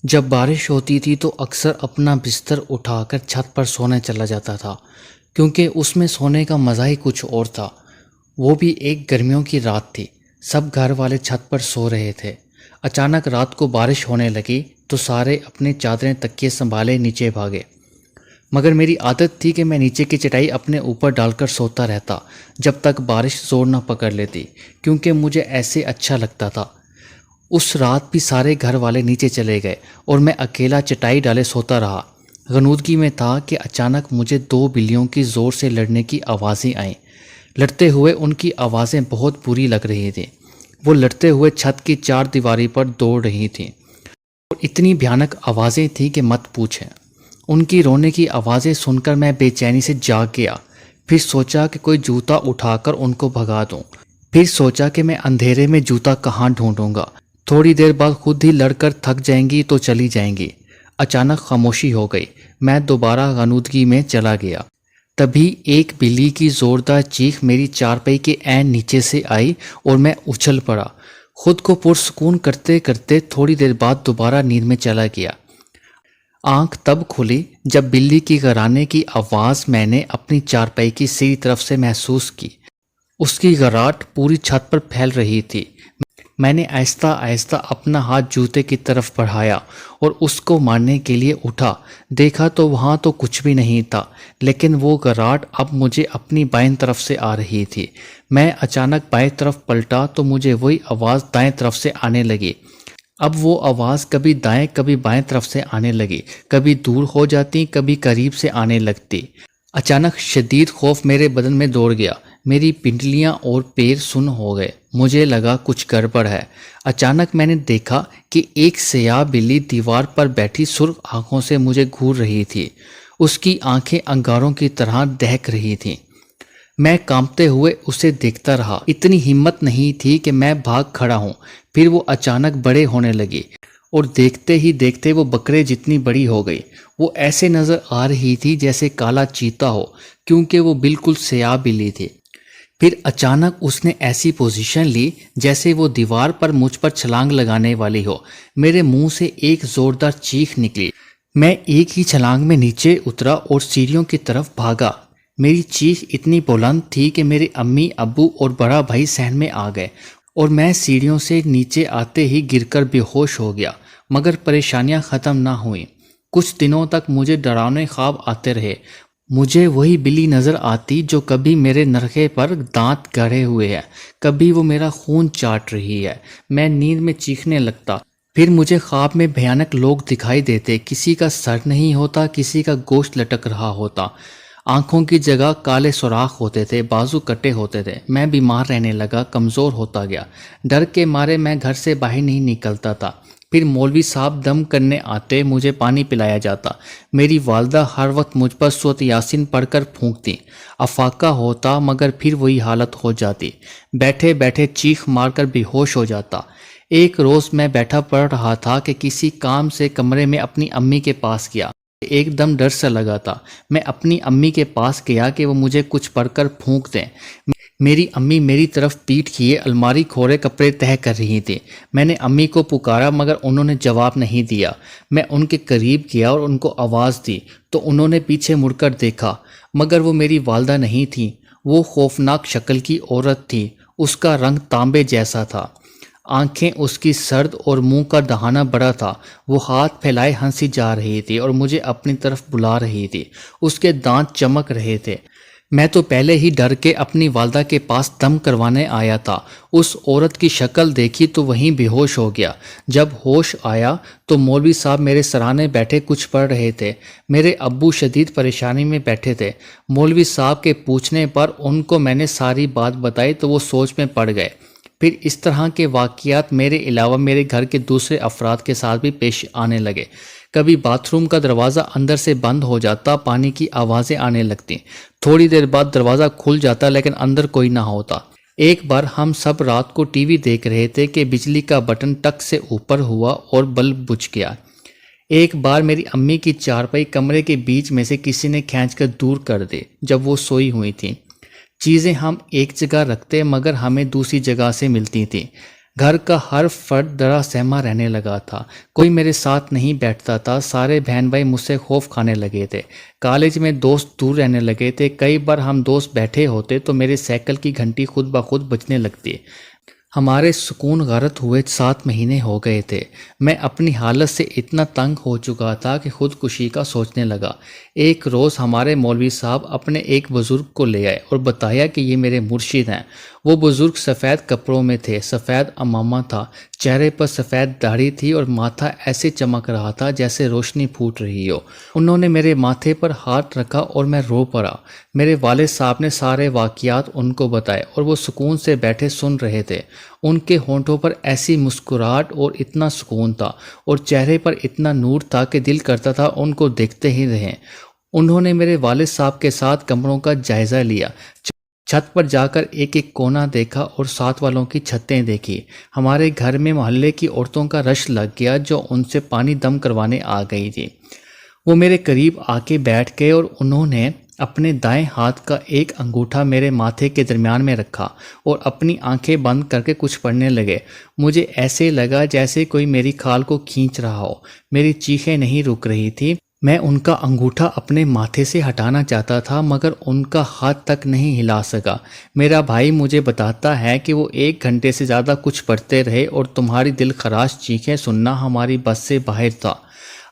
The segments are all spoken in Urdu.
جب بارش ہوتی تھی تو اکثر اپنا بستر اٹھا کر چھت پر سونے چلا جاتا تھا، کیونکہ اس میں سونے کا مزہ ہی کچھ اور تھا۔ وہ بھی ایک گرمیوں کی رات تھی، سب گھر والے چھت پر سو رہے تھے۔ اچانک رات کو بارش ہونے لگی تو سارے اپنے چادریں تکیے سنبھالے نیچے بھاگے، مگر میری عادت تھی کہ میں نیچے کی چٹائی اپنے اوپر ڈال کر سوتا رہتا جب تک بارش زور نہ پکڑ لیتی، کیونکہ مجھے ایسے اچھا لگتا تھا۔ اس رات بھی سارے گھر والے نیچے چلے گئے اور میں اکیلا چٹائی ڈالے سوتا رہا۔ غنودگی میں تھا کہ اچانک مجھے دو بلیوں کی زور سے لڑنے کی آوازیں آئیں۔ لڑتے ہوئے ان کی آوازیں بہت بری لگ رہی تھیں۔ وہ لڑتے ہوئے چھت کی چار دیواری پر دوڑ رہی تھیں اور اتنی بھیانک آوازیں تھیں کہ مت پوچھیں۔ ان کی رونے کی آوازیں سن کر میں بے چینی سے جاگ گیا۔ پھر سوچا کہ کوئی جوتا اٹھا کر ان کو بھگا دوں۔ پھر سوچا کہ میں اندھیرے میں جوتا کہاں ڈھونڈوں گا، تھوڑی دیر بعد خود ہی لڑ کر تھک جائیں گی تو چلی جائیں گی۔ اچانک خاموشی ہو گئی۔ میں دوبارہ غنودگی میں چلا گیا۔ تبھی ایک بلی کی زوردار چیخ میری چارپائی کے عین نیچے سے آئی اور میں اچھل پڑا۔ خود کو پرسکون کرتے کرتے تھوڑی دیر بعد دوبارہ نیند میں چلا گیا۔ آنکھ تب کھلی جب بلی کی غرانے کی آواز میں نے اپنی چارپائی کی سیدھی طرف سے محسوس کی۔ اس کی غراٹ پوری چھت پر پھیل رہی تھی۔ میں نے آہستہ آہستہ اپنا ہاتھ جوتے کی طرف بڑھایا اور اس کو مارنے کے لیے اٹھا۔ دیکھا تو وہاں تو کچھ بھی نہیں تھا، لیکن وہ غراٹ اب مجھے اپنی بائیں طرف سے آ رہی تھی۔ میں اچانک بائیں طرف پلٹا تو مجھے وہی آواز دائیں طرف سے آنے لگی۔ اب وہ آواز کبھی دائیں کبھی بائیں طرف سے آنے لگی، کبھی دور ہو جاتی کبھی قریب سے آنے لگتی۔ اچانک شدید خوف میرے بدن میں دوڑ گیا۔ میری پنڈلیاں اور پیر سن ہو گئے۔ مجھے لگا کچھ گڑبڑ ہے۔ اچانک میں نے دیکھا کہ ایک سیاہ بلی دیوار پر بیٹھی سرخ آنکھوں سے مجھے گھور رہی تھی۔ اس کی آنکھیں انگاروں کی طرح دہک رہی تھیں۔ میں کانپتے ہوئے اسے دیکھتا رہا۔ اتنی ہمت نہیں تھی کہ میں بھاگ کھڑا ہوں۔ پھر وہ اچانک بڑے ہونے لگی اور دیکھتے ہی دیکھتے وہ بکرے جتنی بڑی ہو گئی۔ وہ ایسے نظر آ رہی تھی جیسے کالا چیتا ہو، کیونکہ وہ بالکل سیاہ بلی تھی۔ پھر اچانک اس نے ایسی پوزیشن لی جیسے وہ دیوار پر مجھ پر چھلانگ لگانے والی ہو۔ میرے منہ سے ایک زوردار چیخ نکلی۔ میں ایک ہی چھلانگ میں نیچے اترا اور سیڑھیوں کی طرف بھاگا۔ میری چیخ اتنی بلند تھی کہ میرے امی ابو اور بڑا بھائی صحن میں آ گئے اور میں سیڑھیوں سے نیچے آتے ہی گر کر بے ہوش ہو گیا۔ مگر پریشانیاں ختم نہ ہوئیں۔ کچھ دنوں تک مجھے ڈراؤنے خواب آتے رہے۔ مجھے وہی بلی نظر آتی جو کبھی میرے نرخے پر دانت گاڑے ہوئے ہے، کبھی وہ میرا خون چاٹ رہی ہے۔ میں نیند میں چیخنے لگتا۔ پھر مجھے خواب میں بھیانک لوگ دکھائی دیتے، کسی کا سر نہیں ہوتا، کسی کا گوشت لٹک رہا ہوتا، آنکھوں کی جگہ کالے سوراخ ہوتے تھے، بازو کٹے ہوتے تھے۔ میں بیمار رہنے لگا، کمزور ہوتا گیا۔ ڈر کے مارے میں گھر سے باہر نہیں نکلتا تھا۔ پھر مولوی صاحب دم کرنے آتے، مجھے پانی پلایا جاتا۔ میری والدہ ہر وقت مجھ پر سورۃ یاسین پڑھ کر پھونکتی۔ افاقہ ہوتا مگر پھر وہی حالت ہو جاتی، بیٹھے بیٹھے چیخ مار کر بے ہوش ہو جاتا۔ ایک روز میں بیٹھا پڑھ رہا تھا کہ کسی کام سے کمرے میں اپنی امی کے پاس گیا۔ ایک دم ڈر سا لگا تھا۔ میں اپنی امی کے پاس گیا کہ وہ مجھے کچھ پڑھ کر پھونک دیں۔ میری امی میری طرف پیٹھ کیے الماری کھولے کپڑے تہہ کر رہی تھیں۔ میں نے امی کو پکارا مگر انہوں نے جواب نہیں دیا۔ میں ان کے قریب گیا اور ان کو آواز دی تو انہوں نے پیچھے مڑ کر دیکھا، مگر وہ میری والدہ نہیں تھی۔ وہ خوفناک شکل کی عورت تھی۔ اس کا رنگ تانبے جیسا تھا، آنکھیں اس کی سرد اور منہ کا دہانہ بڑا تھا۔ وہ ہاتھ پھیلائے ہنسی جا رہی تھی اور مجھے اپنی طرف بلا رہی تھی۔ اس کے دانت چمک رہے تھے۔ میں تو پہلے ہی ڈر کے اپنی والدہ کے پاس دم کروانے آیا تھا۔ اس عورت کی شکل دیکھی تو وہیں بے ہوش ہو گیا۔ جب ہوش آیا تو مولوی صاحب میرے سرانے بیٹھے کچھ پڑھ رہے تھے۔ میرے ابو شدید پریشانی میں بیٹھے تھے۔ مولوی صاحب کے پوچھنے پر ان کو میں نے ساری بات بتائی تو وہ سوچ میں پڑ گئے۔ پھر اس طرح کے واقعات میرے علاوہ میرے گھر کے دوسرے افراد کے ساتھ بھی پیش آنے لگے۔ کبھی باتھ روم کا دروازہ اندر سے بند ہو جاتا، پانی کی آوازیں آنے لگتی۔ تھوڑی دیر بعد دروازہ کھل جاتا لیکن اندر کوئی نہ ہوتا۔ ایک بار ہم سب رات کو ٹی وی دیکھ رہے تھے کہ بجلی کا بٹن ٹک سے اوپر ہوا اور بلب بجھ گیا۔ ایک بار میری امی کی چارپائی کمرے کے بیچ میں سے کسی نے کھینچ کر دور کر دی جب وہ سوئی ہوئی تھیں۔ چیزیں ہم ایک جگہ رکھتے مگر ہمیں دوسری جگہ سے ملتی تھیں۔ گھر کا ہر فرد ڈرا سہما رہنے لگا تھا، کوئی میرے ساتھ نہیں بیٹھتا تھا، سارے بہن بھائی مجھ سے خوف کھانے لگے تھے۔ کالج میں دوست دور رہنے لگے تھے، کئی بار ہم دوست بیٹھے ہوتے تو میرے سائیکل کی گھنٹی خود بخود بجنے لگتی۔ ہمارے سکون غارت ہوئے 7 مہینے ہو گئے تھے۔ میں اپنی حالت سے اتنا تنگ ہو چکا تھا کہ خودکشی کا سوچنے لگا۔ ایک روز ہمارے مولوی صاحب اپنے ایک بزرگ کو لے آئے اور بتایا کہ یہ میرے مرشد ہیں۔ وہ بزرگ سفید کپڑوں میں تھے، سفید عمامہ تھا، چہرے پر سفید داڑھی تھی اور ماتھا ایسے چمک رہا تھا جیسے روشنی پھوٹ رہی ہو۔ انہوں نے میرے ماتھے پر ہاتھ رکھا اور میں رو پڑا۔ میرے والد صاحب نے سارے واقعات ان کو بتائے اور وہ سکون سے بیٹھے سن رہے تھے۔ ان کے ہونٹوں پر ایسی مسکراہٹ اور اتنا سکون تھا اور چہرے پر اتنا نور تھا کہ دل کرتا تھا ان کو دیکھتے ہی رہیں۔ انہوں نے میرے والد صاحب کے ساتھ کمروں کا جائزہ لیا، چھت پر جا کر ایک ایک کونا دیکھا اور ساتھ والوں کی چھتیں دیکھی۔ ہمارے گھر میں محلے کی عورتوں کا رش لگ گیا جو ان سے پانی دم کروانے آ گئی تھی۔ وہ میرے قریب آ کے بیٹھ گئے اور انہوں نے اپنے دائیں ہاتھ کا ایک انگوٹھا میرے ماتھے کے درمیان میں رکھا اور اپنی آنکھیں بند کر کے کچھ پڑھنے لگے۔ مجھے ایسے لگا جیسے کوئی میری کھال کو کھینچ رہا ہو۔ میری چیخیں نہیں رک رہی تھی۔ میں ان کا انگوٹھا اپنے ماتھے سے ہٹانا چاہتا تھا مگر ان کا ہاتھ تک نہیں ہلا سکا۔ میرا بھائی مجھے بتاتا ہے کہ وہ 1 گھنٹے سے زیادہ کچھ پڑھتے رہے اور تمہاری دل خراش چیخیں سننا ہماری بس سے باہر تھا۔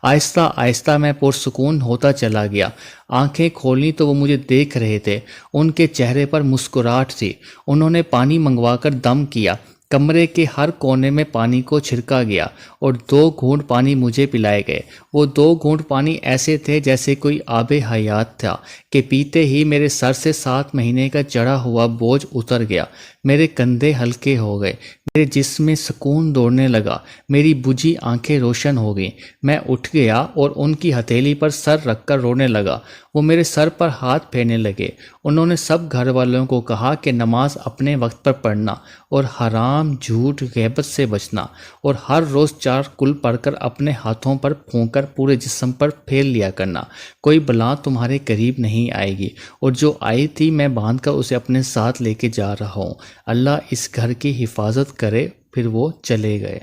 آہستہ آہستہ میں پرسکون ہوتا چلا گیا۔ آنکھیں کھولیں تو وہ مجھے دیکھ رہے تھے، ان کے چہرے پر مسکراہٹ تھی۔ انہوں نے پانی منگوا کر دم کیا، کمرے کے ہر کونے میں پانی کو چھڑکا گیا اور 2 گھونٹ پانی مجھے پلائے گئے۔ وہ 2 گھونٹ پانی ایسے تھے جیسے کوئی آب حیات تھا کہ پیتے ہی میرے سر سے 7 مہینے کا چڑھا ہوا بوجھ اتر گیا۔ میرے کندھے ہلکے ہو گئے، میرے جسم میں سکون دوڑنے لگا، میری بجھی آنکھیں روشن ہو گئیں۔ میں اٹھ گیا اور ان کی ہتھیلی پر سر رکھ کر رونے لگا۔ وہ میرے سر پر ہاتھ پھیرنے لگے۔ انہوں نے سب گھر والوں کو کہا کہ نماز اپنے وقت پر پڑھنا اور حرام، جھوٹ، غیبت سے بچنا، اور ہر روز 4 کل پڑھ کر اپنے ہاتھوں پر پھونک کر پورے جسم پر پھیر لیا کرنا۔ کوئی بلا تمہارے قریب نہیں آئے گی، اور جو آئی تھی میں باندھ کر اسے اپنے ساتھ لے کے جا رہا ہوں۔ اللہ اس گھر کی حفاظت کرے۔ پھر وہ چلے گئے۔